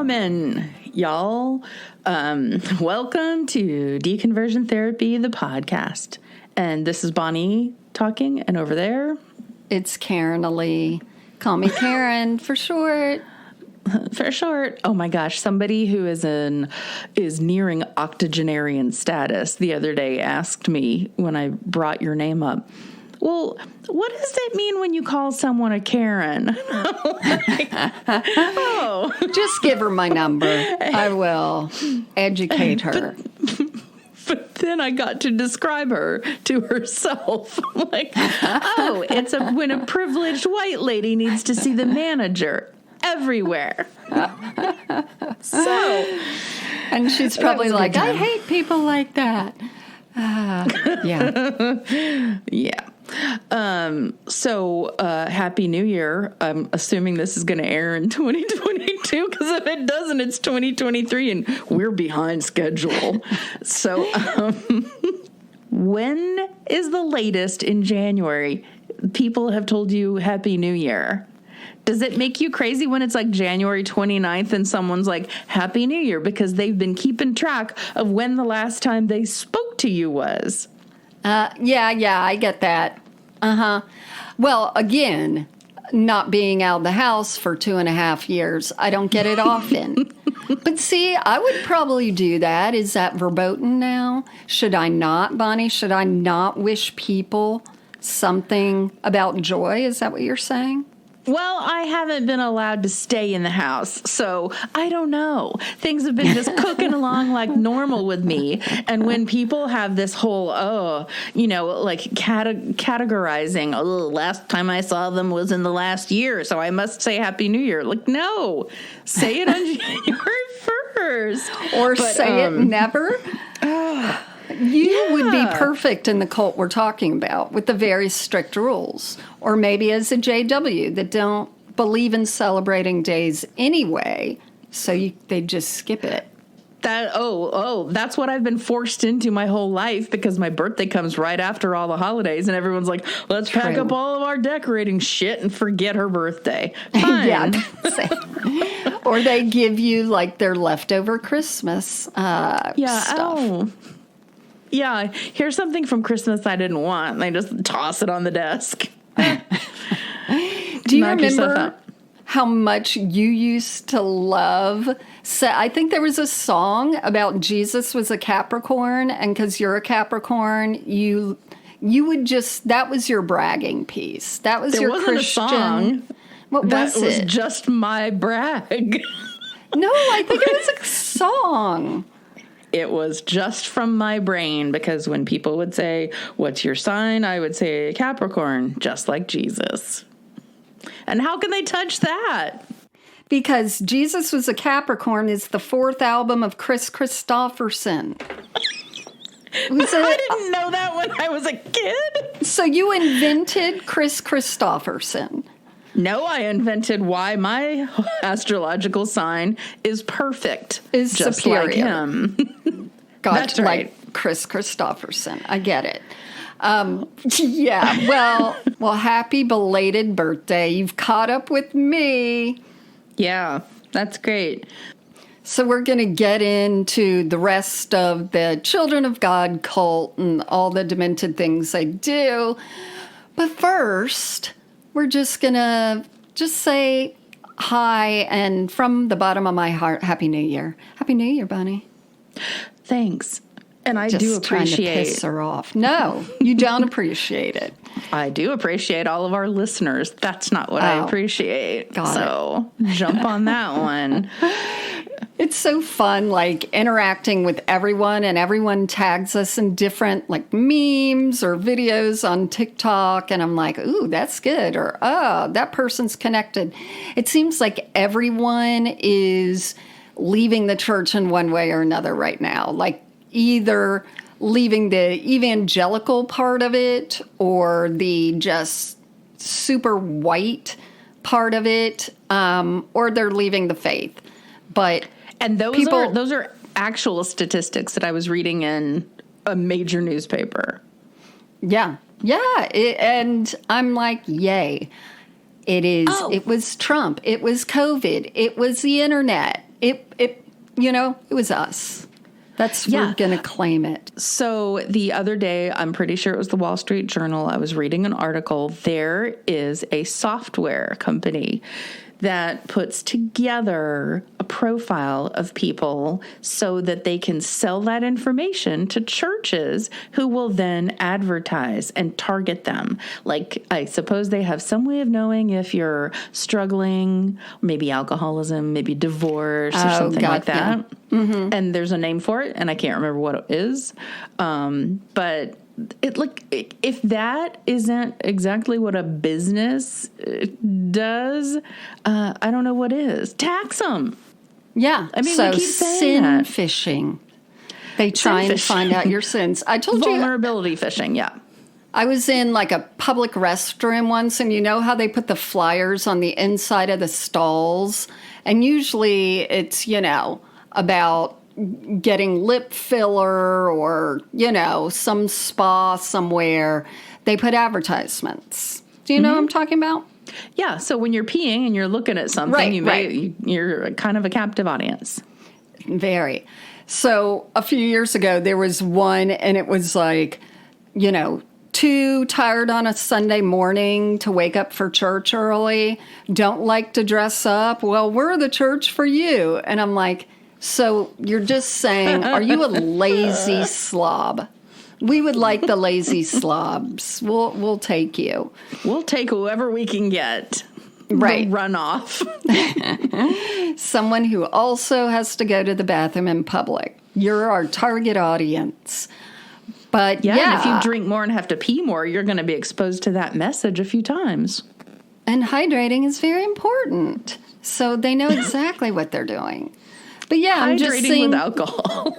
Amen, y'all. Welcome to Deconversion Therapy, the podcast. And this is Bonnie talking, and over there... It's Karen Ali. Call me Karen for short. For short. Oh my gosh, somebody who is nearing octogenarian status the other day asked me when I brought your name up, well, what does it mean when you call someone a Karen? Oh. Just give her my number. I will educate her. But then I got to describe her to herself. I'm like, oh, it's when a privileged white lady needs to see the manager everywhere. And she's probably like, I hate people like that. Yeah. Yeah. Happy New Year. I'm assuming this is going to air in 2022, because if it doesn't, it's 2023 and we're behind schedule. So, when is the latest in January people have told you Happy New Year? Does it make you crazy when it's like January 29th and someone's like, Happy New Year, because they've been keeping track of when the last time they spoke to you was? Yeah, I get that. Well, again, not being out of the house for 2.5 years, I don't get it often. But see, I would probably do that. Is that verboten now? Should I not, Bonnie? Should I not wish people something about joy? Is that what you're saying? Well, I haven't been allowed to stay in the house, so I don't know. Things have been just cooking along like normal with me. And when people have this whole, categorizing, last time I saw them was in the last year, so I must say Happy New Year. Like, no, say it on January 1st. Or say it never. You would be perfect in the cult we're talking about with the very strict rules. Or maybe as a JW that don't believe in celebrating days anyway, so they just skip it. That's what I've been forced into my whole life, because my birthday comes right after all the holidays, and everyone's like, let's pack up all of our decorating shit and forget her birthday. Fine. Yeah. Or they give you like their leftover Christmas stuff. Yeah, here's something from Christmas I didn't want. And they just toss it on the desk. Do you remember how much you used to love? So I think there was a song about Jesus was a Capricorn, and because you're a Capricorn, you would just, that was your bragging piece. That was your Christian. A song. What was it? That was just my brag. No, I think it was a song. It was just from my brain, because when people would say, what's your sign? I would say Capricorn, just like Jesus. And how can they touch that? Because Jesus was a Capricorn is the 4th album of Chris Christopherson. I didn't know that when I was a kid. So you invented Chris Christopherson. No, I invented why my astrological sign is perfect. Is just superior. Like him. That's right. Like Chris Christopherson. I get it. Well, happy belated birthday. You've caught up with me. Yeah, that's great. So we're going to get into the rest of the Children of God cult and all the demented things they do. But first, we're just going to say hi, and from the bottom of my heart, Happy New Year. Happy New Year, Bonnie. Thanks. And I just do appreciate... trying to piss her off. No, you don't appreciate it. I do appreciate all of our listeners. That's not what I appreciate. So jump on that one. It's so fun, like, interacting with everyone, and everyone tags us in different, like, memes or videos on TikTok, and I'm like, ooh, that's good, or, oh, that person's connected. It seems like everyone is leaving the church in one way or another right now, like, either leaving the evangelical part of it or the just super white part of it, or they're leaving the faith. And those are actual statistics that I was reading in a major newspaper. Yeah. And I'm like, yay. It is. Oh. It was Trump. It was COVID. It was the internet. it was us. We're going to claim it. So the other day, I'm pretty sure it was the Wall Street Journal, I was reading an article. There is a software company that puts together a profile of people so that they can sell that information to churches who will then advertise and target them. Like, I suppose they have some way of knowing if you're struggling, maybe alcoholism, maybe divorce or something like that. Mm-hmm. And there's a name for it, and I can't remember what it is. But if that isn't exactly what a business does, I don't know what is. Tax them. Yeah. I mean, so we keep saying sin that. fishing. They try and find out your sins. I told you. Vulnerability fishing, yeah. I was in like a public restroom once, and you know how they put the flyers on the inside of the stalls? And usually it's, about getting lip filler or, some spa somewhere. They put advertisements. Do you know what I'm talking about? Yeah, so when you're peeing and you're looking at something, you're kind of a captive audience. Very. So a few years ago, there was one, and it was like, too tired on a Sunday morning to wake up for church early, don't like to dress up. Well, we're the church for you. And I'm like, so you're just saying, are you a lazy slob? We would like the lazy slobs. We'll take you. We'll take whoever we can get. Right. The runoff. Someone who also has to go to the bathroom in public. You're our target audience. But and if you drink more and have to pee more, you're going to be exposed to that message a few times. And hydrating is very important. So they know exactly what they're doing. But I'm just seeing with alcohol.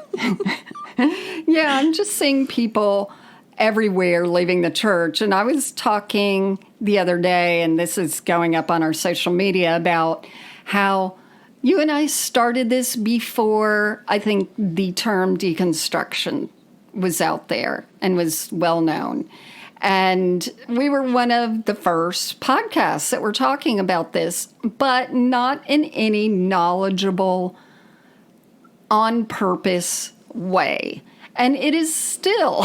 I'm just seeing people everywhere leaving the church. And I was talking the other day, and this is going up on our social media, about how you and I started this before I think the term deconstruction was out there and was well known. And we were one of the first podcasts that were talking about this, but not in any knowledgeable, on purpose way. And it is still,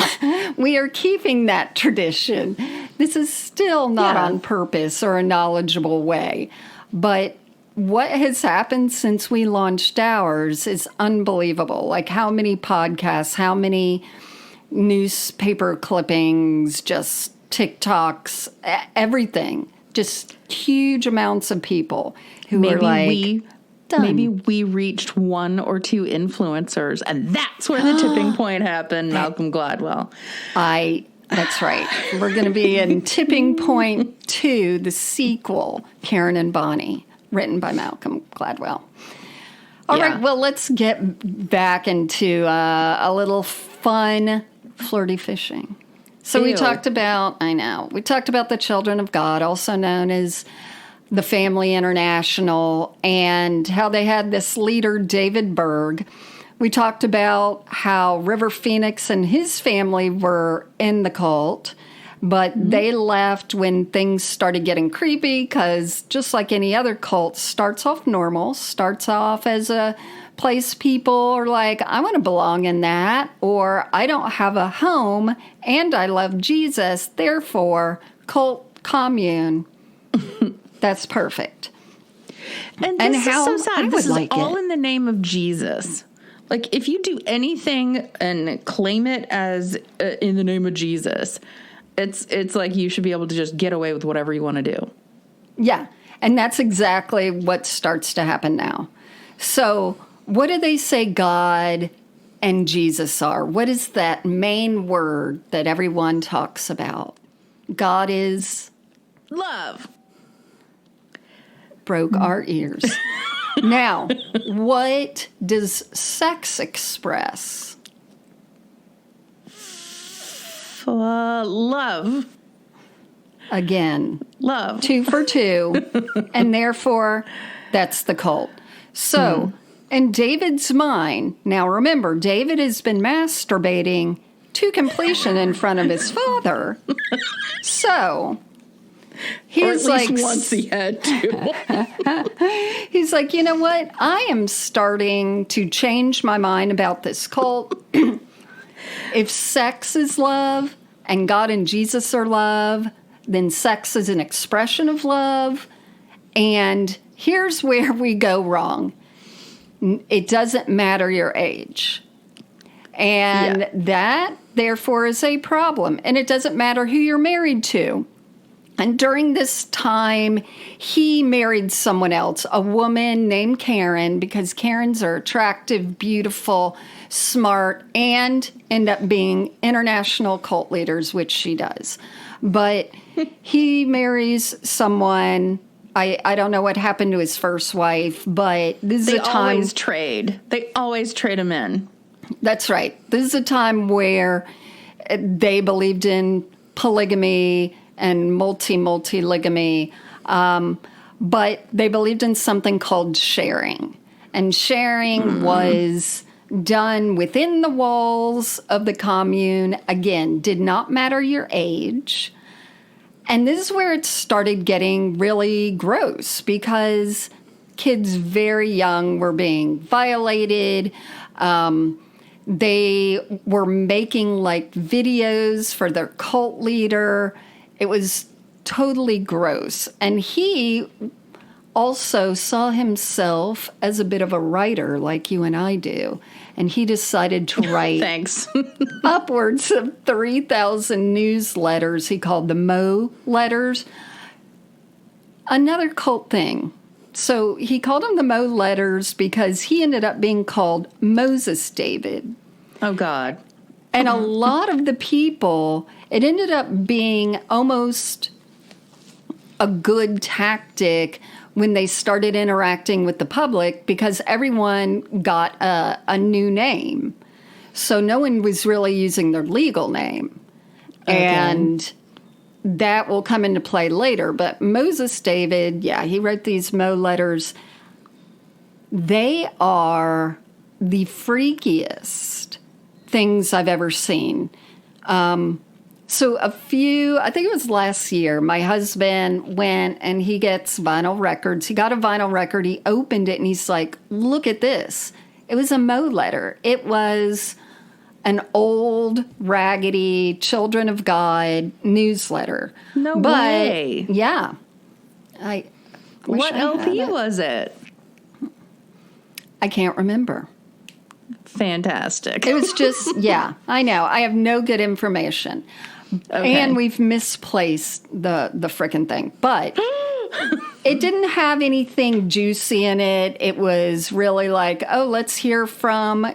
we are keeping that tradition. This is still not on purpose or a knowledgeable way. But what has happened since we launched ours is unbelievable. Like how many podcasts, how many newspaper clippings, just TikToks, everything. Just huge amounts of people who are like, maybe we reached one or two influencers, and that's where the tipping point happened, Malcolm Gladwell. That's right. We're going to be in Tipping Point 2, the sequel, Karen and Bonnie, written by Malcolm Gladwell. All right, well, let's get back into a little fun flirty fishing. So we talked about the Children of God, also known as the Family International, and how they had this leader, David Berg. We talked about how River Phoenix and his family were in the cult, but they left when things started getting creepy because just like any other cult, starts off normal, starts off as a place people are like, I want to belong in that, or I don't have a home and I love Jesus, therefore, cult commune. That's perfect. And this is so sad. This is all in the name of Jesus. Like, if you do anything and claim it as in the name of Jesus, it's like you should be able to just get away with whatever you want to do. Yeah, and that's exactly what starts to happen now. So, what do they say God and Jesus are? What is that main word that everyone talks about? God is love. Broke our ears. Now, what does sex express? Love. Again. Love. 2 for 2. And therefore, that's the cult. So, in David's mind, now remember, David has been masturbating to completion in front of his father. So, Or at least once he had to. He's like, you know what? I am starting to change my mind about this cult. If sex is love and God and Jesus are love, then sex is an expression of love. And here's where we go wrong. It doesn't matter your age. And that, therefore, is a problem. And it doesn't matter who you're married to. And during this time, he married someone else, a woman named Karen, because Karens are attractive, beautiful, smart, and end up being international cult leaders, which she does. But he marries someone. I don't know what happened to his first wife, but this is a time. They always trade him in. That's right. This is a time where they believed in polygamy and multi-ligamy, but they believed in something called sharing. And sharing was done within the walls of the commune. Again, did not matter your age. And this is where it started getting really gross because kids very young were being violated. They were making like videos for their cult leader. It was totally gross. And he also saw himself as a bit of a writer like you and I do. And he decided to write upwards of 3,000 newsletters. He called the Mo letters. Another cult thing. So he called them the Mo letters because he ended up being called Moses David. Oh, God. And a lot of the people, it ended up being almost a good tactic when they started interacting with the public because everyone got a new name. So no one was really using their legal name. Okay. And that will come into play later. But Moses David, he wrote these Mo letters. They are the freakiest things I've ever seen. So I think it was last year, my husband went and he gets vinyl records. He got a vinyl record. He opened it and he's like, look at this. It was a Mo letter. It was an old, raggedy Children of God newsletter. No way. Yeah. What LP was it? I can't remember. Fantastic. It was just, I know. I have no good information. Okay. And we've misplaced the frickin' thing. But it didn't have anything juicy in it. It was really like, oh, let's hear from,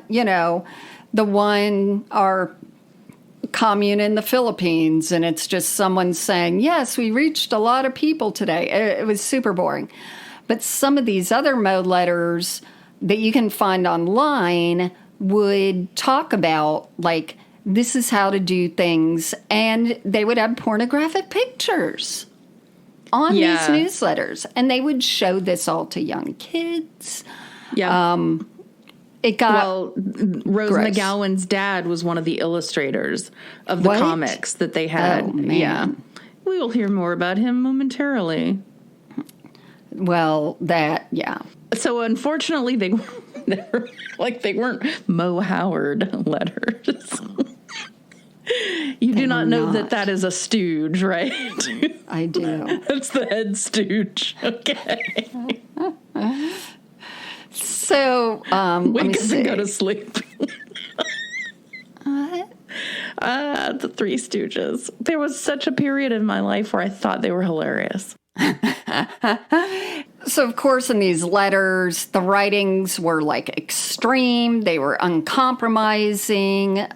our commune in the Philippines. And it's just someone saying, yes, we reached a lot of people today. It was super boring. But some of these other Mo letters that you can find online would talk about, like, this is how to do things, and they would have pornographic pictures on these newsletters, and they would show this all to young kids. Yeah. It got Rose gross. McGowan's dad was one of the illustrators of the comics that they had. Oh, man. Yeah. We will hear more about him momentarily. Well, So unfortunately, they weren't Mo Howard letters. You do not know that is a stooge, right? I do. That's the head stooge. Okay. So, wake up and go to sleep. The Three Stooges. There was such a period in my life where I thought they were hilarious. So, of course, in these letters, the writings were like extreme. They were uncompromising.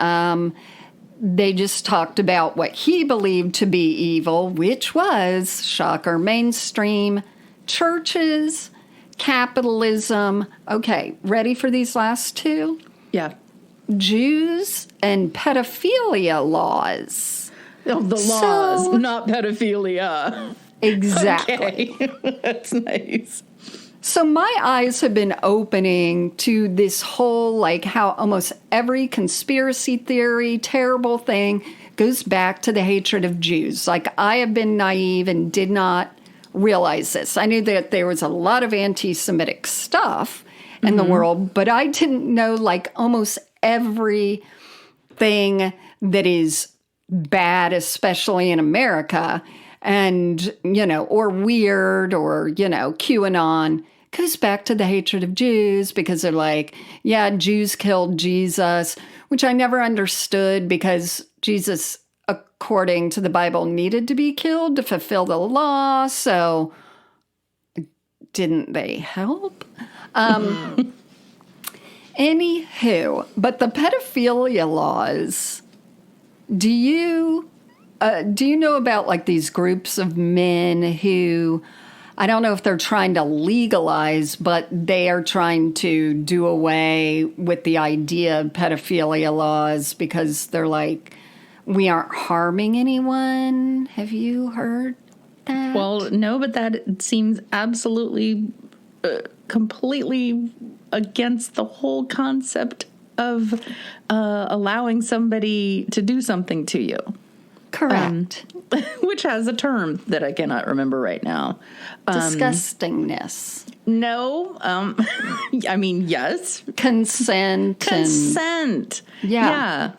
They just talked about what he believed to be evil, which was, shocker, mainstream churches, capitalism. Okay, ready for these last two? Yeah. Jews and pedophilia laws. Oh, the laws, not pedophilia. Exactly. Okay. That's nice. So my eyes have been opening to this whole, like, how almost every conspiracy theory, terrible thing goes back to the hatred of Jews. Like, I have been naive and did not realize this. I knew that there was a lot of anti-Semitic stuff in the world, but I didn't know, like, almost everything that is bad, especially in America, and, or weird, or, QAnon, goes back to the hatred of Jews, because they're like, yeah, Jews killed Jesus, which I never understood, because Jesus, according to the Bible, needed to be killed to fulfill the law. So didn't they help? Anywho, but the pedophilia laws, do you know about, like, these groups of men who, I don't know if they're trying to legalize, but they are trying to do away with the idea of pedophilia laws because they're like, we aren't harming anyone? Have you heard that? Well, no, but that seems absolutely, completely against the whole concept of allowing somebody to do something to you. Correct. Which has a term that I cannot remember right now. Disgustingness. No. I mean, yes. Consent. Yeah.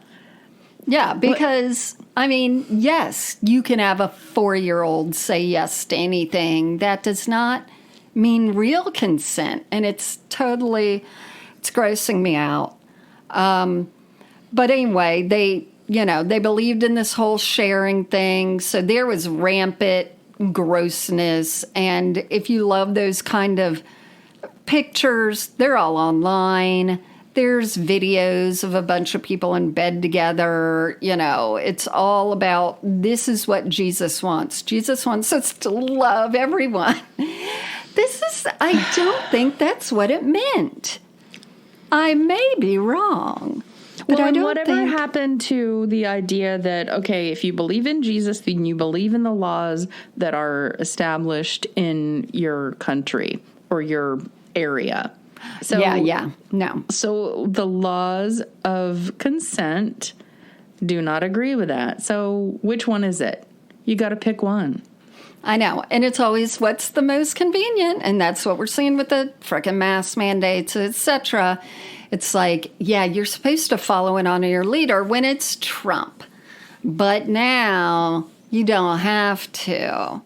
Yeah, because, I mean, yes, you can have a 4-year-old say yes to anything. That does not mean real consent. And it's grossing me out. But anyway, they believed in this whole sharing thing. So there was rampant grossness. And if you love those kind of pictures, they're all online. There's videos of a bunch of people in bed together. It's all about, this is what Jesus wants. Jesus wants us to love everyone. I don't think that's what it meant. I may be wrong. But I don't whatever happened to the idea that, okay, if you believe in Jesus, then you believe in the laws that are established in your country or your area. So, no. So the laws of consent do not agree with that. So which one is it? You got to pick one. I know. And it's always what's the most convenient. And that's what we're seeing with the frickin' mask mandates, etc. It's like, yeah, you're supposed to follow it on your leader when it's Trump. But now you don't have to.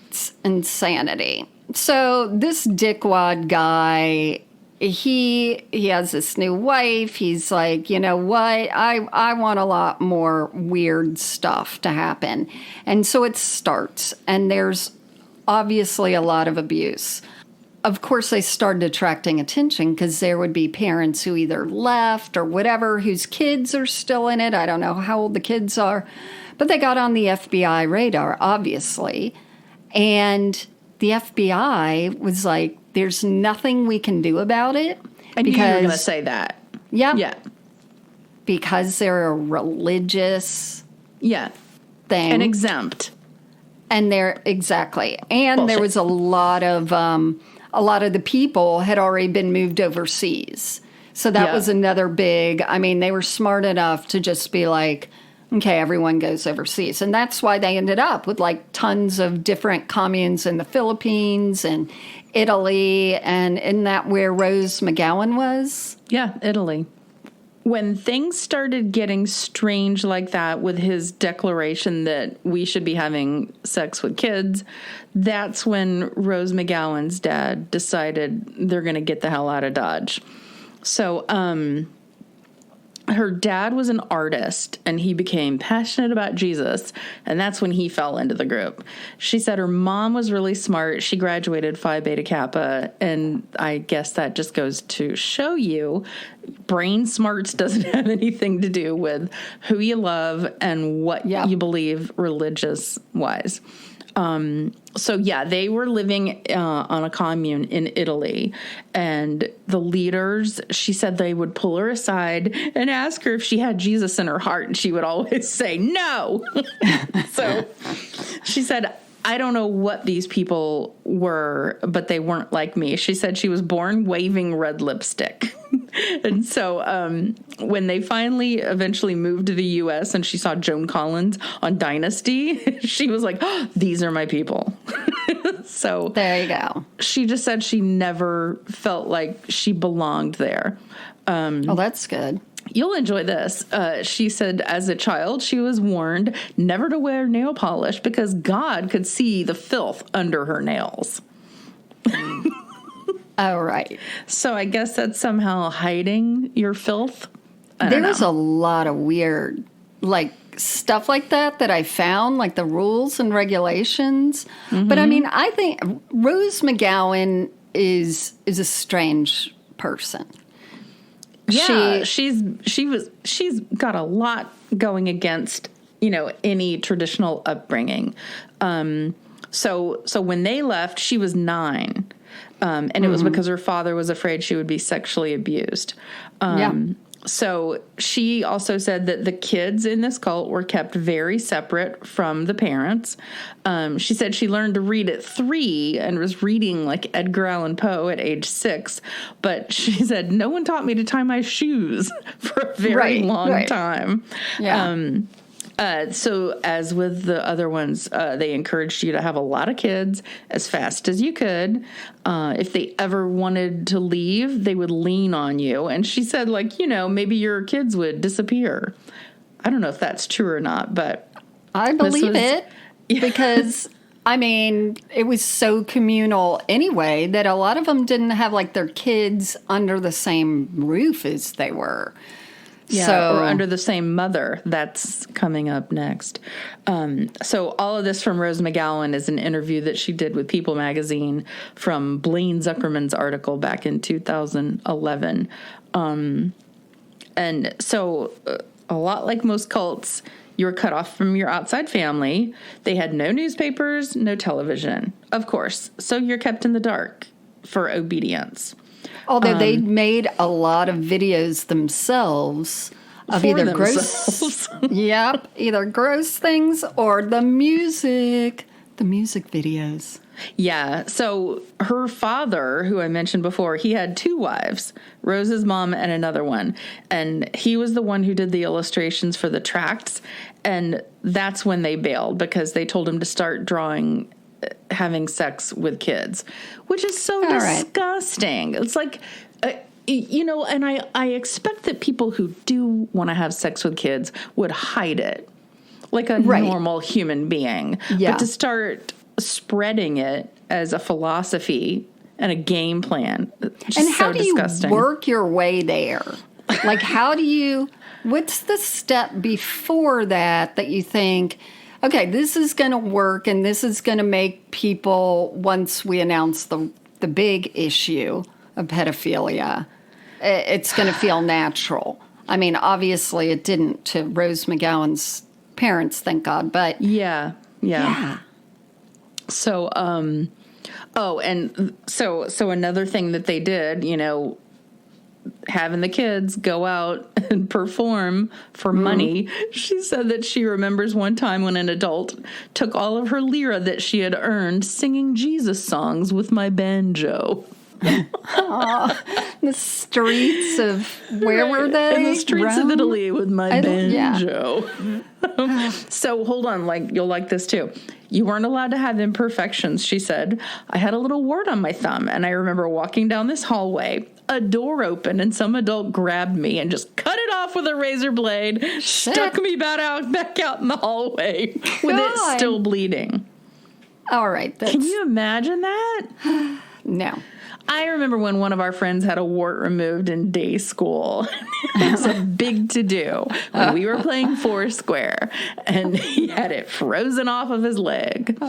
It's insanity. So this dickwad guy, he has this new wife. He's like, you know what? I want a lot more weird stuff to happen. And so it starts. And there's obviously a lot of abuse. Of course, they started attracting attention because there would be parents who either left or whatever, whose kids are still in it. I don't know how old the kids are. But they got on the FBI radar, obviously. And the FBI was like, there's nothing we can do about it. I knew you were going to say that. Yeah. Yeah. Because they're a religious thing. And exempt. And they're, exactly. And Bullshit. There was a lot of the people had already been moved overseas. So that was another big, they were smart enough to just be like, okay, everyone goes overseas. And that's why they ended up with like tons of different communes in the Philippines and Italy. And isn't that where Rose McGowan was? Yeah, Italy. When things started getting strange like that with his declaration that we should be having sex with kids, that's when Rose McGowan's dad decided they're going to get the hell out of Dodge. So, her dad was an artist and he became passionate about Jesus, and that's when he fell into the group. She said her mom was really smart. She graduated Phi Beta Kappa, and I guess that just goes to show you brain smarts doesn't have anything to do with who you love and what you believe religious-wise. So they were living on a commune in Italy, and the leaders, she said they would pull her aside and ask her if she had Jesus in her heart, and she would always say no. So she said, I don't know what these people were, but they weren't like me. She said she was born waving red lipstick. And so when they eventually moved to the U.S. and she saw Joan Collins on Dynasty, she was like, oh, these are my people. So there you go. She just said she never felt like she belonged there. Oh, that's good. You'll enjoy this. She said as a child, she was warned never to wear nail polish because God could see the filth under her nails. Oh, right. So I guess that's somehow hiding your filth. There's a lot of weird, like, stuff like that I found, like the rules and regulations. Mm-hmm. But I mean, I think Rose McGowan is a strange person. Yeah, she's got a lot going against, any traditional upbringing. So when they left, she was 9. And it was because her father was afraid she would be sexually abused. So she also said that the kids in this cult were kept very separate from the parents. She said she learned to read at 3 and was reading like Edgar Allan Poe at age 6. But she said, no one taught me to tie my shoes for a very long time. Yeah. So as with the other ones, they encouraged you to have a lot of kids as fast as you could. If they ever wanted to leave, they would lean on you. And she said, maybe your kids would disappear. I don't know if that's true or not, but I believe it because, I mean, it was so communal anyway that a lot of them didn't have like their kids under the same roof as they were. Yeah, or under the same mother. That's coming up next. So all of this from Rose McGowan is an interview that she did with People magazine from Blaine Zuckerman's article back in 2011. And so a lot like most cults, you were cut off from your outside family. They had no newspapers, no television, of course. So you're kept in the dark for obedience. Although they made a lot of videos themselves of either gross, either gross things or the music videos. Yeah. So her father, who I mentioned before, he had 2 wives, Rose's mom and another one. And he was the one who did the illustrations for the tracts. And that's when they bailed because they told him to start drawing having sex with kids, which is so disgusting. It's like, and I expect that people who do want to have sex with kids would hide it like a normal human being. Yeah. But to start spreading it as a philosophy and a game plan, and how do disgusting. You work your way there? Like, what's the step before that you think, okay, this is going to work and this is going to make people, once we announce the big issue of pedophilia, it's going to feel natural. I mean, obviously it didn't to Rose McGowan's parents, thank God, but... Yeah. So, so another thing that they did, having the kids go out and perform for money. She said that she remembers one time when an adult took all of her lira that she had earned singing Jesus songs with my banjo. The streets of, where were they? In the streets of Italy with my banjo. Yeah. So hold on, you'll like this too. You weren't allowed to have imperfections, she said. I had a little wart on my thumb, and I remember walking down this hallway. A door opened, and some adult grabbed me and just cut it off with a razor blade, stuck me back out in the hallway with it still bleeding. All right. Can you imagine that? No. I remember when one of our friends had a wart removed in day school. It was a big to-do when we were playing Foursquare, and he had it frozen off of his leg.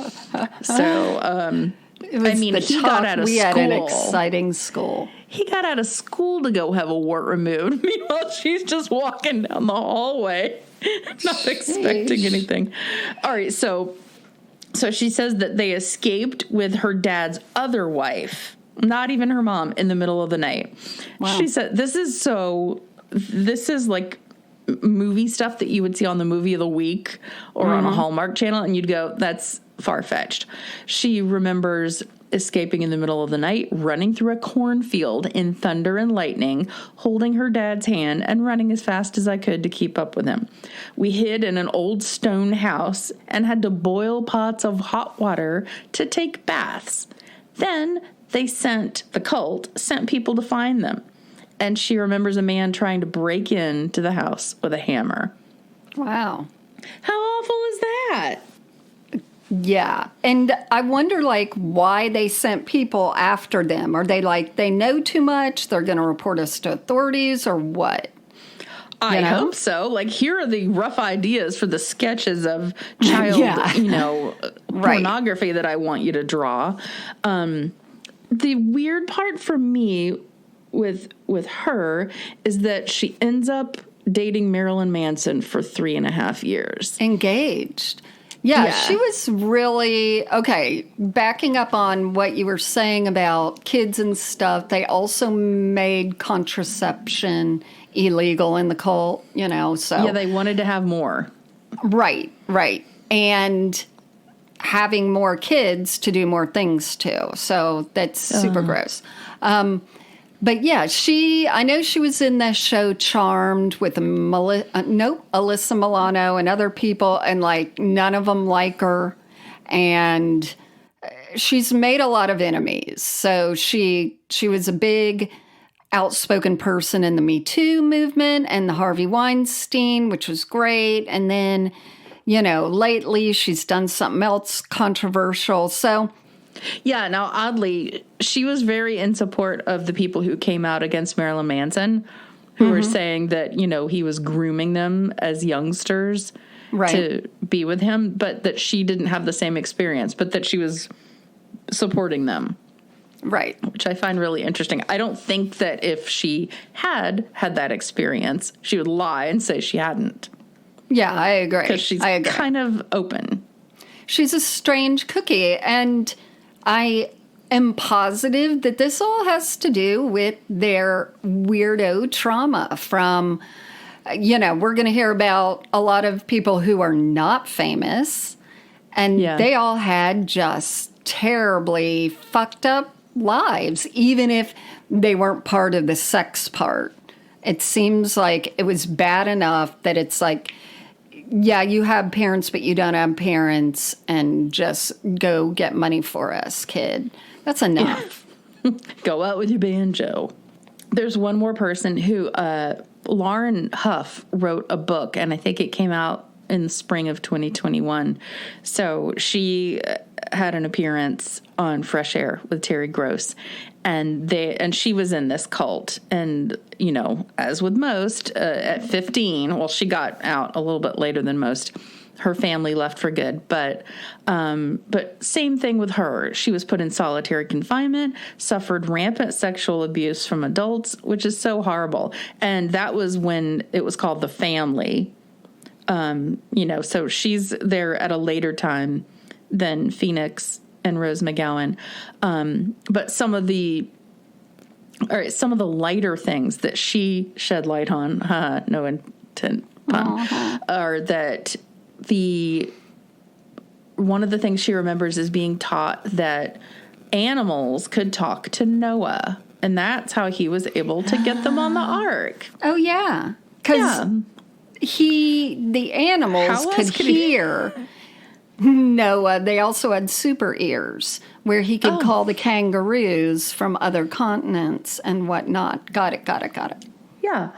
So, he got out of school. We had an exciting school. He got out of school to go have a wart removed. Meanwhile, she's just walking down the hallway, not expecting anything. All right, so she says that they escaped with her dad's other wife. Not even her mom, in the middle of the night. Wow. She said, this is like movie stuff that you would see on the Movie of the Week or on a Hallmark channel, and you'd go, that's far-fetched. She remembers escaping in the middle of the night, running through a cornfield in thunder and lightning, holding her dad's hand and running as fast as I could to keep up with him. We hid in an old stone house and had to boil pots of hot water to take baths. Then the cult sent people to find them. And she remembers a man trying to break into the house with a hammer. Wow. How awful is that? Yeah. And I wonder, like, why they sent people after them. Are they like, they know too much, they're going to report us to authorities, or what? I hope so. Like, here are the rough ideas for the sketches of child, pornography that I want you to draw. The weird part for me with her is that she ends up dating Marilyn Manson for 3.5 years. Engaged. Yeah, she was really, okay, backing up on what you were saying about kids and stuff, they also made contraception illegal in the cult, so. Yeah, they wanted to have more. Right. And having more kids to do more things too. So that's super gross. But yeah, I know she was in that show Charmed with Alyssa Milano and other people, and like none of them like her. And she's made a lot of enemies. So she was a big outspoken person in the Me Too movement and the Harvey Weinstein, which was great. And then, lately she's done something else controversial. So yeah, now oddly, she was very in support of the people who came out against Marilyn Manson, who were saying that, he was grooming them as youngsters to be with him, but that she didn't have the same experience, but that she was supporting them. Right. Which I find really interesting. I don't think that if she had that experience, she would lie and say she hadn't. Yeah, I agree. Because she's kind of open. She's a strange cookie, and I am positive that this all has to do with their weirdo trauma from, we're going to hear about a lot of people who are not famous, and they all had just terribly fucked up lives, even if they weren't part of the sex part. It seems like it was bad enough that it's like, yeah, you have parents, but you don't have parents, and just go get money for us, kid. That's enough. Go out with your banjo. There's one more person who, Lauren Huff, wrote a book, and I think it came out in the spring of 2021. So she had an appearance on Fresh Air with Terry Gross, and she was in this cult. And, as with most, at 15, well, she got out a little bit later than most. Her family left for good, but same thing with her. She was put in solitary confinement, suffered rampant sexual abuse from adults, which is so horrible. And that was when it was called The Family. So she's there at a later time than Phoenix and Rose McGowan. But some of the lighter things that she shed light on, no intent pun, are that one of the things she remembers is being taught that animals could talk to Noah, and that's how he was able to get them on the ark. Oh yeah, because the animals could hear Noah. They also had super ears where he could call the kangaroos from other continents and whatnot. Got it. Yeah.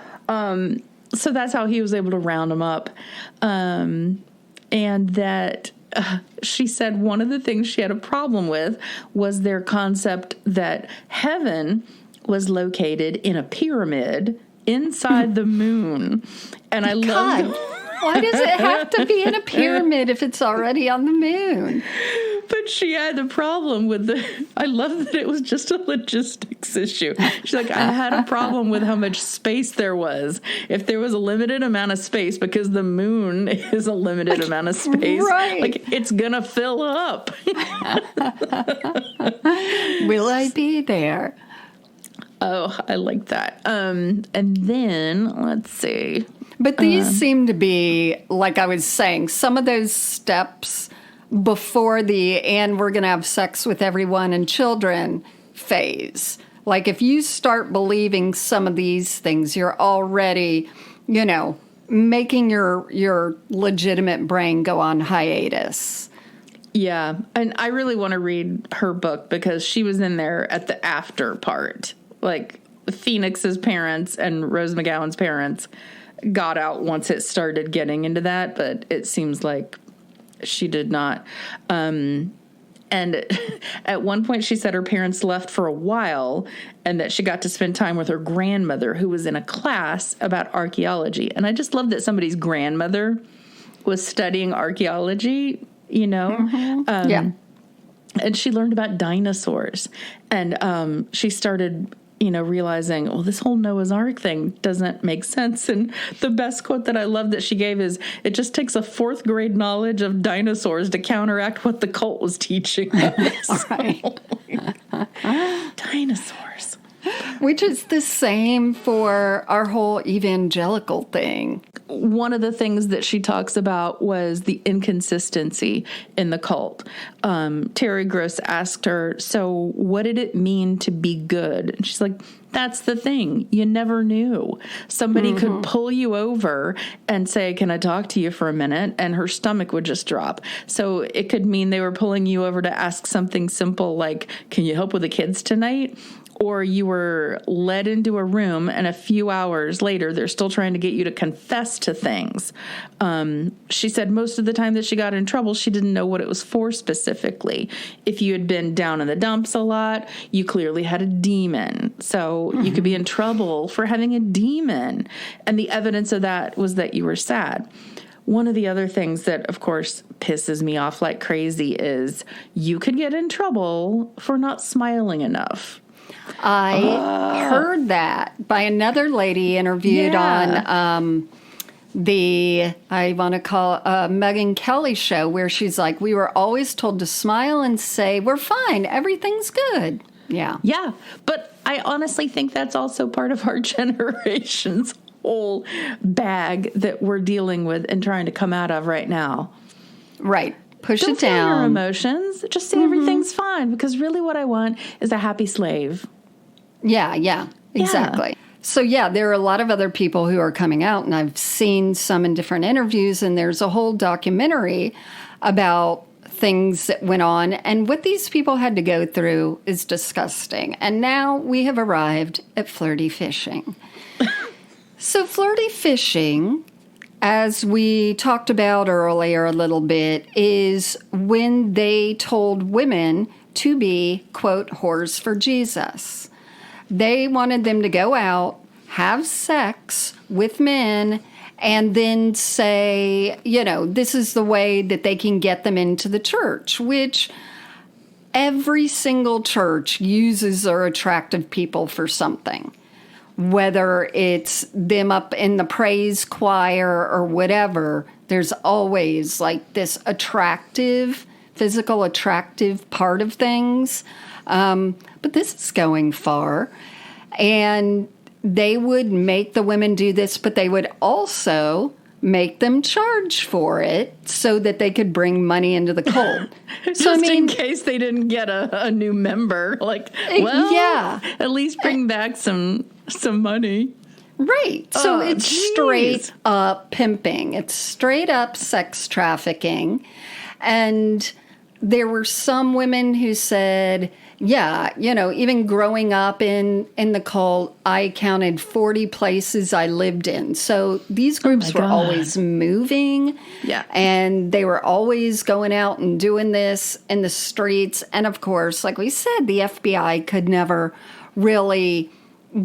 So that's how he was able to round them up. And that she said one of the things she had a problem with was their concept that heaven was located in a pyramid inside the moon. And I love why does it have to be in a pyramid if it's already on the moon? But she had the problem with I love that it was just a logistics issue. She's like, I had a problem with how much space there was. If there was a limited amount of space, because the moon is a limited amount of space, like it's going to fill up. Will I be there? Oh, I like that. And then let's see. But these seem to be, like I was saying, some of those steps before the and we're going to have sex with everyone and children phase. Like if you start believing some of these things, you're already, making your legitimate brain go on hiatus. Yeah. And I really want to read her book because she was in there at the after part. Like Phoenix's parents and Rose McGowan's parents got out once it started getting into that, but it seems like she did not. And at one point she said her parents left for a while and that she got to spend time with her grandmother who was in a class about archaeology. And I just love that somebody's grandmother was studying archaeology, Mm-hmm. Yeah. And she learned about dinosaurs. And she started realizing, well, this whole Noah's Ark thing doesn't make sense. And the best quote that I love that she gave is, it just takes a 4th grade knowledge of dinosaurs to counteract what the cult was teaching us. Dinosaurs. Which is the same for our whole evangelical thing. One of the things that she talks about was the inconsistency in the cult. Terry Gross asked her, so what did it mean to be good? And she's like, that's the thing. You never knew. Somebody could pull you over and say, can I talk to you for a minute? And her stomach would just drop. So it could mean they were pulling you over to ask something simple like, can you help with the kids tonight? Or you were led into a room and a few hours later, they're still trying to get you to confess to things. She said most of the time that she got in trouble, she didn't know what it was for specifically. If you had been down in the dumps a lot, you clearly had a demon. So you could be in trouble for having a demon. And the evidence of that was that you were sad. One of the other things that, of course, pisses me off like crazy is you could get in trouble for not smiling enough. I heard that by another lady interviewed on I want to call Megyn Kelly show, where she's like, we were always told to smile and say, we're fine, everything's good. Yeah. Yeah. But I honestly think that's also part of our generation's whole bag that we're dealing with and trying to come out of right now. Right. Push Don't it down. feel your emotions. Just say everything's fine, because really what I want is a happy slave. Yeah, exactly. Yeah. So, there are a lot of other people who are coming out, and I've seen some in different interviews, and there's a whole documentary about things that went on, and what these people had to go through is disgusting. And now we have arrived at Flirty Fishing. So, Flirty Fishing, as we talked about earlier a little bit, is when they told women to be, quote, whores for Jesus. They wanted them to go out, have sex with men, and then say, this is the way that they can get them into the church, which every single church uses their attractive people for something. Whether it's them up in the praise choir or whatever, there's always like this physical attractive part of things. But this is going far. And they would make the women do this, but they would also make them charge for it so that they could bring money into the cult. Just in case they didn't get a new member. At least bring back some money. Right. So it's straight up pimping. It's straight up sex trafficking. And there were some women who said, even growing up in the cult, I counted 40 places I lived in. So these groups were always moving. Yeah. And they were always going out and doing this in the streets. And of course, like we said, the FBI could never really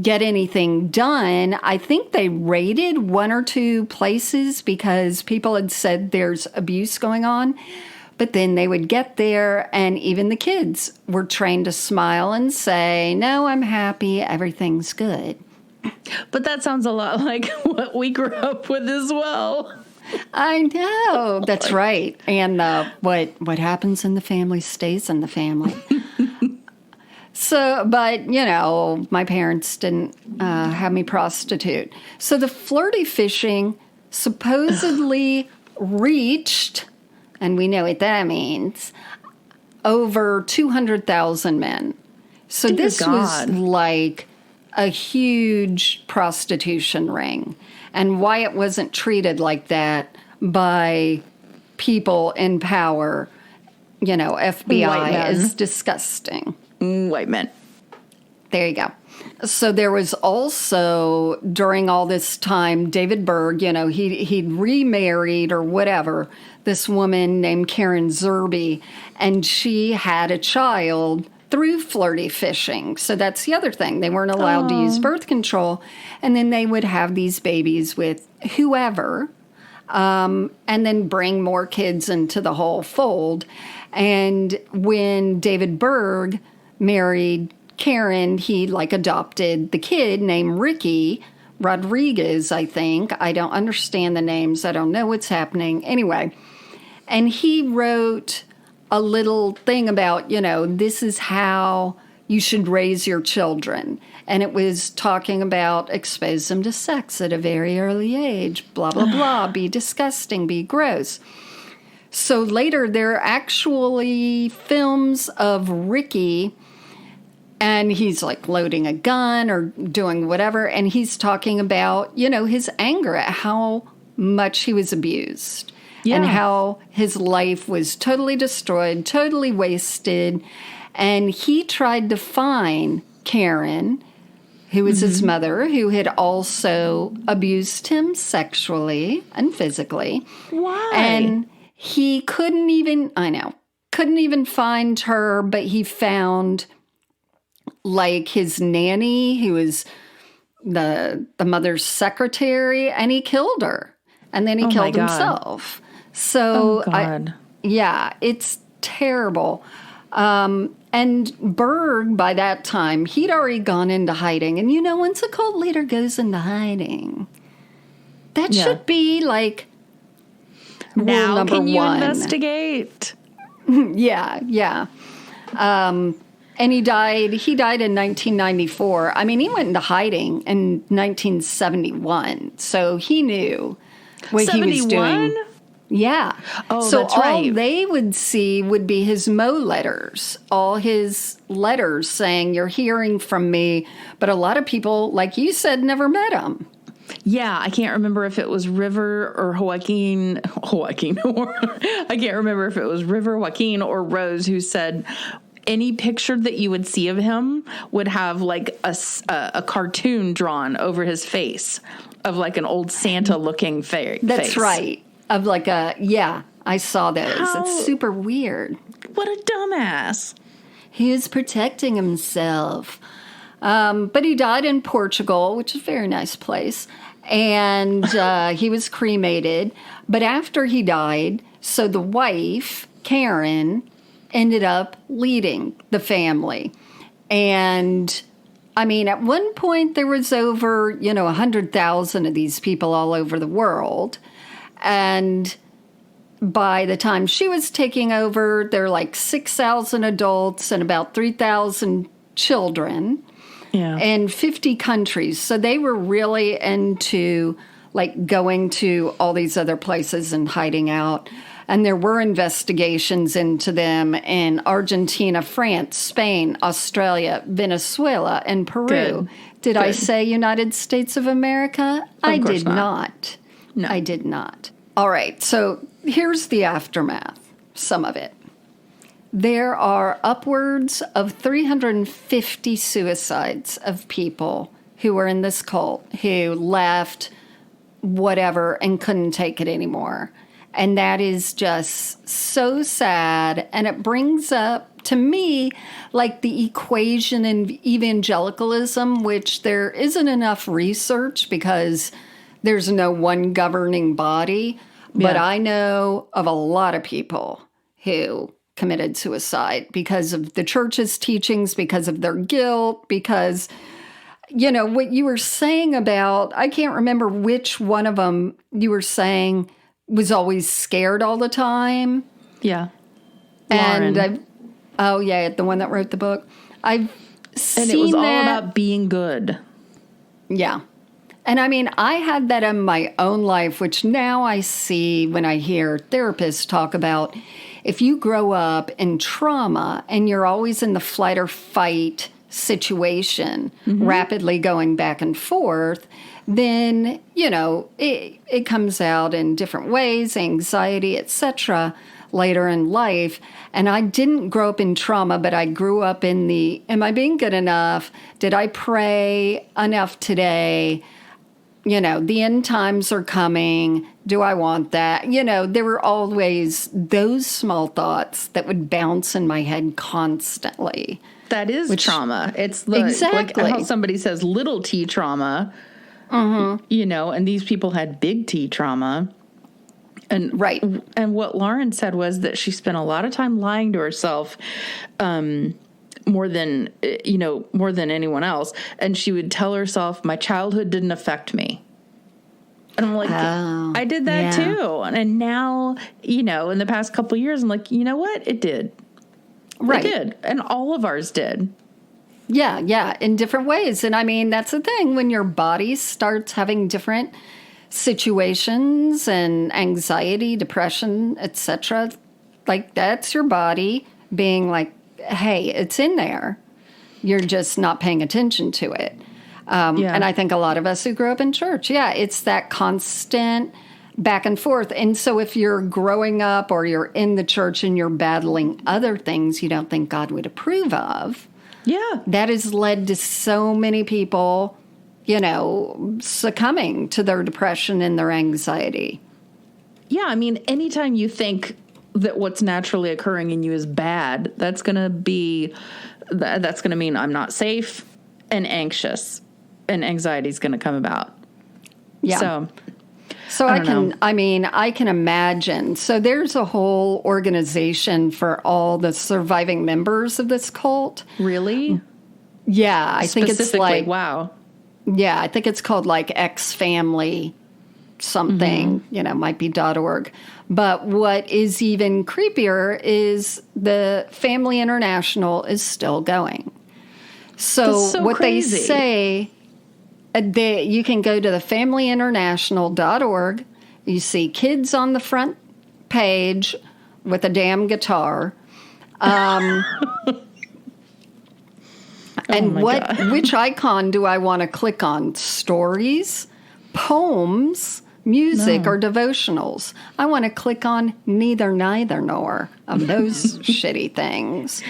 get anything done. I think they raided 1 or 2 places because people had said there's abuse going on. But then they would get there, and even the kids were trained to smile and say, no, I'm happy, everything's good. But that sounds a lot like what we grew up with as well. I know. That's right. And what happens in the family stays in the family. So, but, my parents didn't have me prostitute. So the Flirty Fishing supposedly reached, and we know what that means, over 200,000 men. So Dear this God. was like a huge prostitution ring. And why it wasn't treated like that by people in power, White FBI, men. is disgusting. White men. There you go. So there was also, during all this time, David Berg, he'd remarried or whatever, this woman named Karen Zerby, and she had a child through Flirty Fishing. So that's the other thing. They weren't allowed to use birth control. And then they would have these babies with whoever, and then bring more kids into the whole fold. And when David Berg married Karen, he adopted the kid named Ricky Rodriguez, I think. I don't understand the names. I don't know what's happening. Anyway, and he wrote a little thing about, this is how you should raise your children. And it was talking about expose them to sex at a very early age, blah, blah, blah, be disgusting, be gross. So later there are actually films of Ricky, and he's loading a gun or doing whatever, and he's talking about, his anger at how much he was abused. Yeah. And how his life was totally destroyed, totally wasted. And he tried to find Karen, who was his mother, who had also abused him sexually and physically. Why? And he couldn't even find her, but he found his nanny, who was the mother's secretary, and he killed her. And then he killed himself. So, it's terrible. And Berg, by that time, he'd already gone into hiding. And once a cult leader goes into hiding, that should be rule now number can you one. investigate? Yeah. And he died in 1994. I mean, he went into hiding in 1971. So he knew what he was doing. Yeah. Oh, so that's right. all they would see would be his Mo letters, all his letters saying, you're hearing from me. But a lot of people, like you said, never met him. Yeah, I can't remember if it was River or Joaquin, or I can't remember if it was River, Joaquin, or Rose who said any picture that you would see of him would have a cartoon drawn over his face of an old Santa looking face. That's right. Of I saw those. It's super weird. What a dumbass. He is protecting himself. But he died in Portugal, which is a very nice place. And he was cremated. But after he died, so the wife, Karen, ended up leading the family. And I mean, at one point there was over, 100,000 of these people all over the world. And by the time she was taking over, there were 6,000 adults and about 3,000 children in 50 countries. So they were really into going to all these other places and hiding out. And there were investigations into them in Argentina, France, Spain, Australia, Venezuela, and Peru. Good. Did I say United States of America? I did not. No. I did not. All right, so here's the aftermath, some of it. There are upwards of 350 suicides of people who were in this cult, who left, whatever, and couldn't take it anymore. And that is just so sad. And it brings up, to me, the equation in evangelicalism, which there isn't enough research because there's no one governing body. But I know of a lot of people who committed suicide because of the church's teachings, because of their guilt, because, what you were saying about, I can't remember which one of them you were saying was always scared all the time. Yeah. Lauren. And the one that wrote the book. I've seen and it was all that. about being good. Yeah. And I mean, I had that in my own life, which now I see when I hear therapists talk about if you grow up in trauma and you're always in the flight or fight situation, rapidly going back and forth, then, it comes out in different ways, anxiety, etc., later in life. And I didn't grow up in trauma, but I grew up in the, am I being good enough? Did I pray enough today? The end times are coming. Do I want that? There were always those small thoughts that would bounce in my head constantly. That is trauma. It's exactly like how somebody says little t trauma, and these people had big T trauma. And right. And what Lauren said was that she spent a lot of time lying to herself, more than anyone else. And she would tell herself, my childhood didn't affect me. And I'm like, I did that too. And now, in the past couple of years, I'm like, you know what? It did. Right. It did. And all of ours did. Yeah, in different ways. And I mean, that's the thing. When your body starts having different situations and anxiety, depression, etc., like that's your body being like, hey, it's in there. You're just not paying attention to it. And I think a lot of us who grew up in church, it's that constant back and forth. And so if you're growing up or you're in the church and you're battling other things you don't think God would approve of, that has led to so many people, succumbing to their depression and their anxiety. Yeah, I mean, anytime you think that what's naturally occurring in you is bad, that's going to mean I'm not safe and anxious, and anxiety is going to come about. Yeah. So I can imagine. So there's a whole organization for all the surviving members of this cult. Really? Yeah, I think it's like, wow. Yeah, I think it's called like X Family something, might be .org. But what is even creepier is the Family International is still going. So what crazy. They say, you can go to the familyinternational.org. You see kids on the front page with a damn guitar. And which icon do I want to click on? Stories, poems, music, or devotionals? I want to click on neither, nor of those shitty things.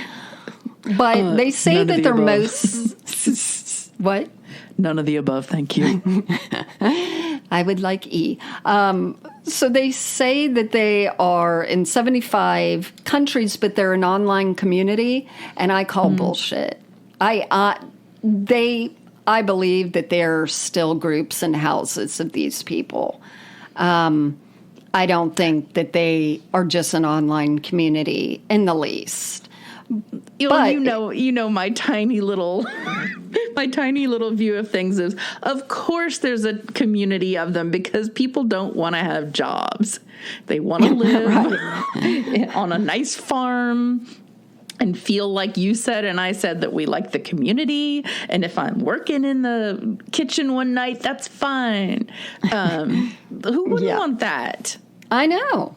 But they say that they're most... What? None of the above, thank you. I would like E. So they say that they are in 75 countries, but they're an online community, and I call bullshit. I believe that there are still groups and houses of these people. I don't think that they are just an online community in the least. But my tiny little view of things is, of course there's a community of them, because people don't want to have jobs. They want to live on a nice farm and feel like you said and I said that we like the community. And if I'm working in the kitchen one night, that's fine. Who wouldn't want that? I know.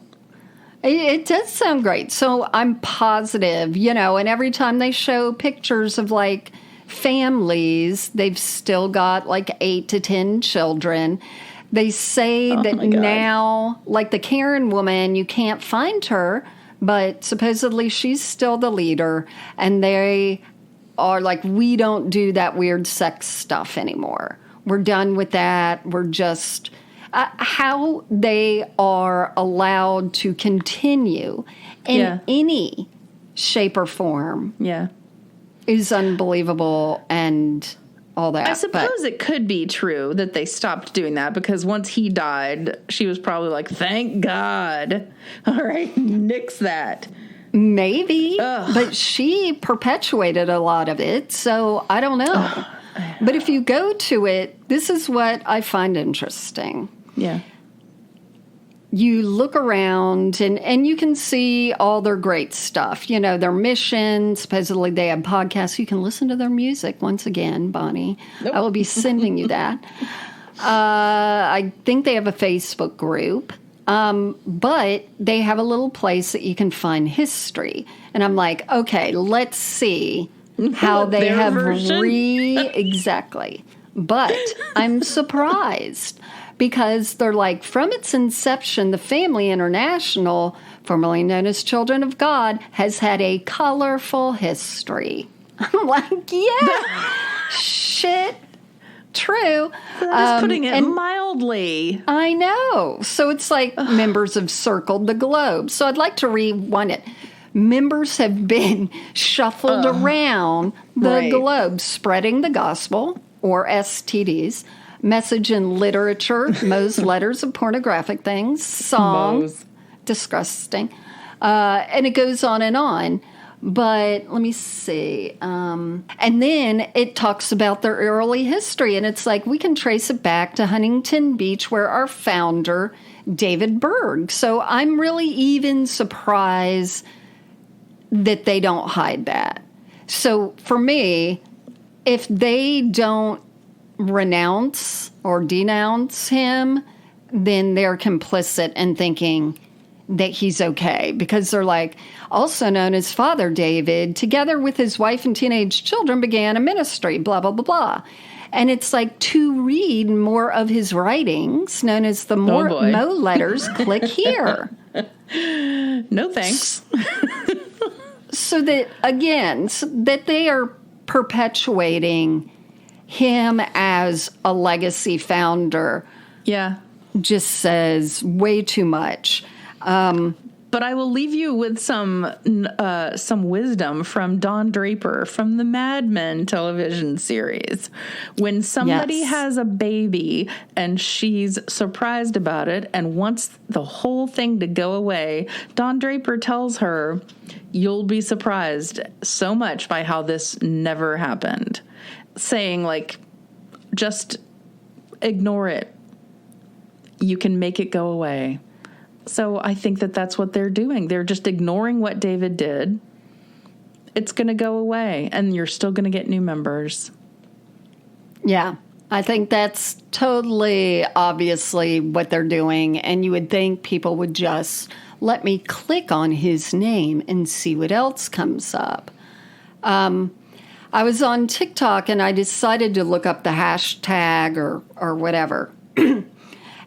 It does sound great. So I'm positive, and every time they show pictures of like families, they've still got like 8 to 10 children. They say that now, like the Karen woman, you can't find her, but supposedly she's still the leader. And they are like, we don't do that weird sex stuff anymore. We're done with that. We're just... how they are allowed to continue in any shape or form is unbelievable, and all that. I suppose it could be true that they stopped doing that, because once he died, she was probably like, thank God. All right, nix that. Maybe, but she perpetuated a lot of it, so I don't know. But if you go to it, this is what I find interesting. Yeah. You look around and you can see all their great stuff. Their mission. Supposedly they have podcasts. You can listen to their music. Once again, Bonnie, I will be sending you that. I think they have a Facebook group. But they have a little place that you can find history. And I'm like, okay, let's see how they Their have version? Exactly. But I'm surprised because they're like, from its inception, the Family International, formerly known as Children of God, has had a colorful history. I'm like, yeah, shit. True. That is putting it mildly. I know. So it's like members have circled the globe. So I'd like to rewind it. Members have been shuffled around the globe, spreading the gospel, or STDs, message in literature, Moe's letters of pornographic things, song, Moe's. disgusting, and it goes on and on. But let me see. And then it talks about their early history. And it's like we can trace it back to Huntington Beach, where our founder, David Berg. So I'm really even surprised that they don't hide that. So for me, if they don't renounce or denounce him, then they're complicit in thinking that he's okay, because they're like, also known as Father David, together with his wife and teenage children, began a ministry, blah, blah, blah, blah. And it's like, to read more of his writings, known as the Moe letters, click here. No thanks. So that, again, that they are perpetuating him as a legacy founder. Yeah. Just says way too much. But I will leave you with some wisdom from Don Draper from the Mad Men television series. When somebody has a baby and she's surprised about it and wants the whole thing to go away, Don Draper tells her, "You'll be surprised so much by how this never happened." Saying, like, just ignore it. You can make it go away. So I think that that's what they're doing. They're just ignoring what David did. It's going to go away, and you're still going to get new members. Yeah, I think that's totally obviously what they're doing, and you would think people would just let me click on his name and see what else comes up. I was on TikTok, and I decided to look up the hashtag or whatever.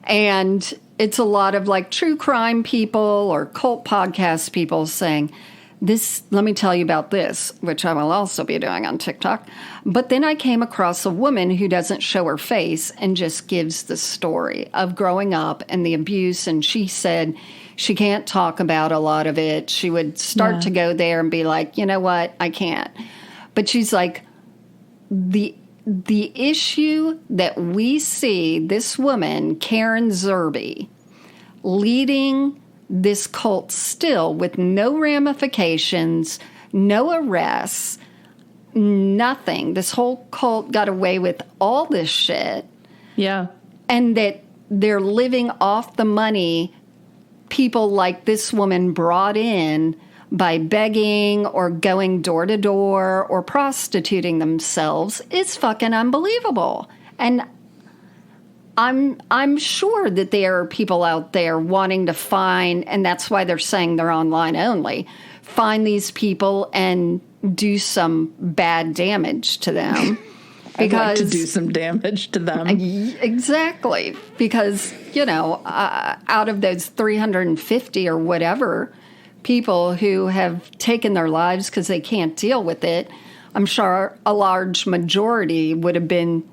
And it's a lot of like true crime people or cult podcast people saying, this, let me tell you about this, which I will also be doing on TikTok. But then I came across a woman who doesn't show her face and just gives the story of growing up and the abuse. And she said she can't talk about a lot of it. She would start to go there and be like, you know what, I can't. But she's like, the issue that we see this woman, Karen Zerby, leading this cult still with no ramifications, no arrests, nothing. This whole cult got away with all this shit. Yeah. And that they're living off the money people like this woman brought in by begging or going door to door or prostituting themselves is fucking unbelievable. And I'm sure that there are people out there wanting to find, and that's why they're saying they're online only, find these people and do some bad damage to them. I'd like to do some damage to them. Exactly. Because, you know, out of those 350 or whatever people who have taken their lives because they can't deal with it, I'm sure a large majority would have been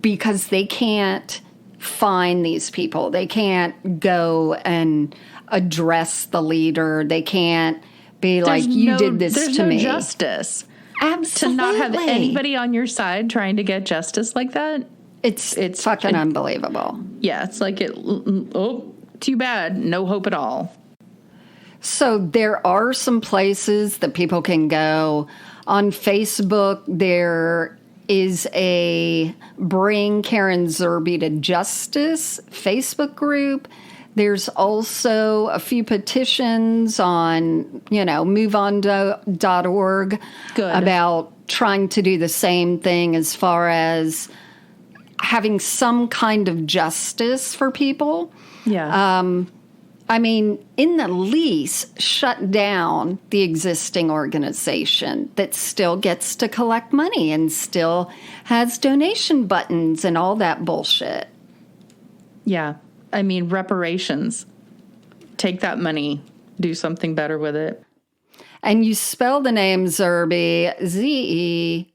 because they can't find these people. They can't go and address the leader. They can't be like, you did this to me. There's no justice. Absolutely. To not have anybody on your side trying to get justice like that. It's fucking unbelievable. Yeah, it's like, too bad. No hope at all. So there are some places that people can go. On Facebook, there is a Bring Karen Zerby to Justice Facebook group. There's also a few petitions on, moveon.org about trying to do the same thing as far as having some kind of justice for people. Yeah. I mean, in the least, shut down the existing organization that still gets to collect money and still has donation buttons and all that bullshit. Yeah. I mean, reparations. Take that money, do something better with it. And you spell the name Zerby, Z-E-R-B-Y.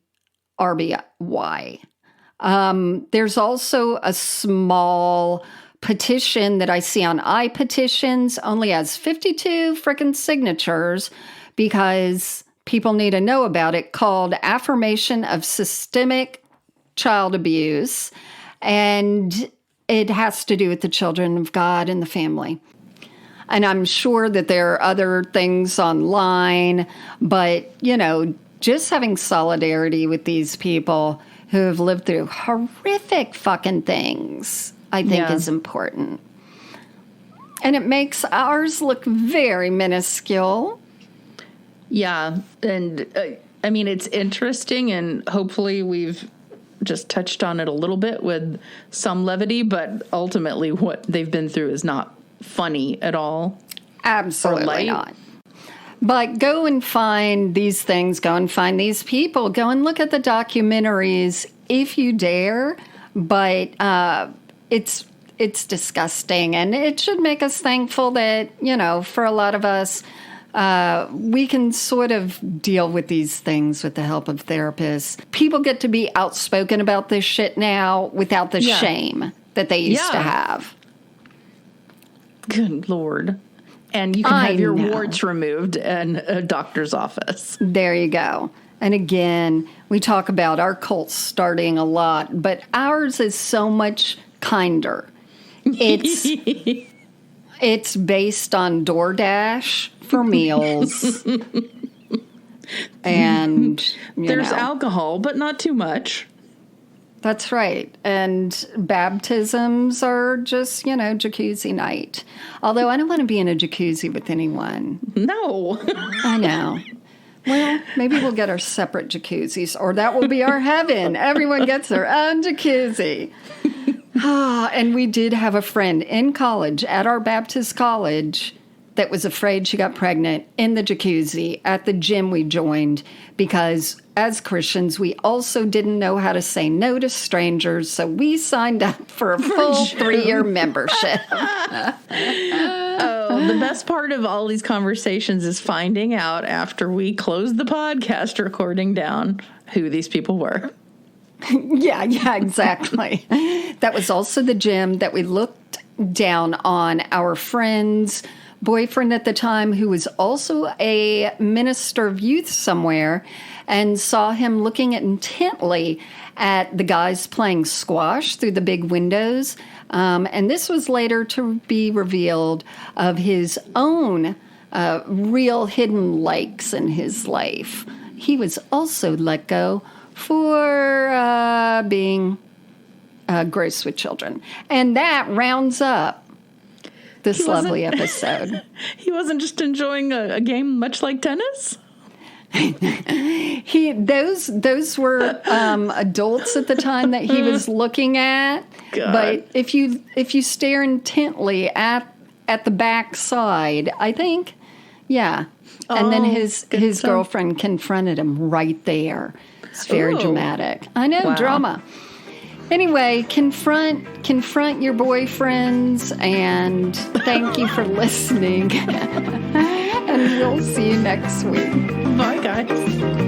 There's also a small petition that I see on iPetitions, only has 52 frickin' signatures because people need to know about it, called Affirmation of Systemic Child Abuse. And it has to do with the children of God and the family. And I'm sure that there are other things online, but, you know, just having solidarity with these people who have lived through horrific fucking things, I think is important. And it makes ours look very minuscule. Yeah. And I mean, it's interesting, and hopefully we've just touched on it a little bit with some levity, but ultimately what they've been through is not funny at all. Absolutely not. But go and find these things, go and find these people, go and look at the documentaries if you dare. But it's disgusting, and it should make us thankful that, you know, for a lot of us, we can sort of deal with these things with the help of therapists. People get to be outspoken about this shit now without the shame that they used to have. Good Lord. And you can have your warts removed in a doctor's office. There you go. And again, we talk about our cults starting a lot, but ours is so much kinder. It's based on DoorDash for meals. And there's alcohol, but not too much. That's right. And baptisms are just, you know, jacuzzi night. Although I don't want to be in a jacuzzi with anyone. No. I know. Well, maybe we'll get our separate jacuzzis, or that will be our heaven. Everyone gets their own jacuzzi. And we did have a friend in college, at our Baptist college, that was afraid she got pregnant in the jacuzzi at the gym we joined, because as Christians, we also didn't know how to say no to strangers, so we signed up for a full 3-year membership. Oh, the best part of all these conversations is finding out after we close the podcast recording down who these people were. Yeah, exactly. That was also the gym that we looked down on our friend's boyfriend at the time, who was also a minister of youth somewhere, and saw him looking intently at the guys playing squash through the big windows. And this was later to be revealed of his own real hidden likes in his life. He was also let go for being gross with children. And that rounds up this lovely episode. He wasn't just enjoying a game much like tennis? Those were adults at the time that he was looking at. God. But if you stare intently at the back side, I think, yeah. And then his girlfriend confronted him right there. It's very dramatic. I know, wow. Drama. Anyway, confront your boyfriends, and thank you for listening. And we'll see you next week. Bye, guys.